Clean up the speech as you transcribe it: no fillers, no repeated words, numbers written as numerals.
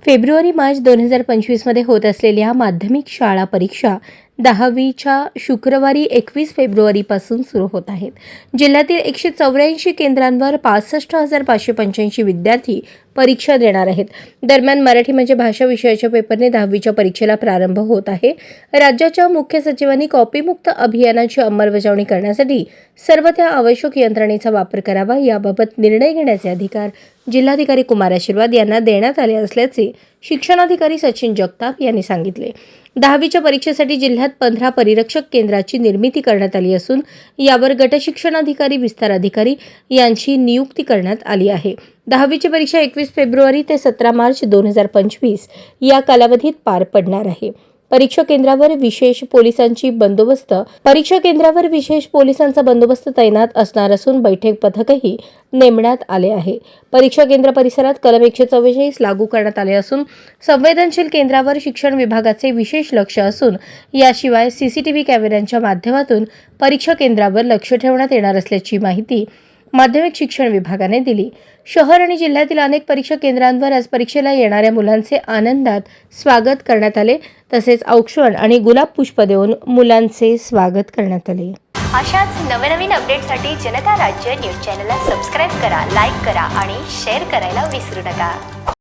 फेब्रुवारी-मार्च 2025 मध्ये होत असलेल्या माध्यमिक शाळा परीक्षा 10वीच्या शुक्रवारी 21 फेब्रुवारीपासून सुरू होत आहेत. जिल्ह्यातील 184 केंद्रांवर 65,585 विद्यार्थी परीक्षा देणार आहेत. दरम्यान मराठी म्हणजे भाषा विषयाच्या पेपरने 10वीच्या परीक्षेला प्रारंभ होत आहे. राज्याच्या मुख्य सचिवांनी कॉपीमुक्त अभियानाची अंमलबजावणी करण्यासाठी सर्व त्या आवश्यक यंत्रणेचा वापर करावा, याबाबत निर्णय घेण्याचे अधिकार जिल्हाधिकारी कुमार आशीर्वाद यांना देण्यात आले असल्याचे शिक्षणाधिकारी सचिन जगताप यांनी सांगितले. 10वीच्या परीक्षेसाठी जिल्ह्यात 15 परिरक्षक केंद्राची निर्मिती करण्यात आली असून यावर गटशिक्षणाधिकारी, विस्तार अधिकारी यांची नियुक्ती करण्यात आली आहे. 10वीची परीक्षा 21 फेब्रुवारी ते 17 मार्च 2025 या कालावधीत पार पडणार आहे. परीक्षा केंद्रावर विशेष पोलिसांचा बंदोबस्त तैनात असणार असून बैठक पथकही नेमण्यात आले आहे. परीक्षा केंद्र परिसरात कलम 144 लागू करण्यात आले असून संवेदनशील केंद्रावर शिक्षण विभागाचे विशेष लक्ष असून याशिवाय सीसीटीव्ही कॅमेऱ्यांच्या माध्यमातून परीक्षा केंद्रावर लक्ष ठेवण्यात येणार असल्याची माहिती माध्यमिक शिक्षण विभागाने दिली. शहर आणि जिल्ह्यातील अनेक परीक्षा केंद्रांवर आज परीक्षेला येणाऱ्या मुलांचे आनंदात स्वागत करण्यात आले. तसेच औक्षण आणि गुलाब पुष्प देऊन मुलांचे स्वागत करण्यात आले. अशाच नवनवीन अपडेटसाठी जनता राज्य न्यूज चॅनलला सबस्क्राईब करा, लाईक करा आणि शेअर करायला विसरू नका.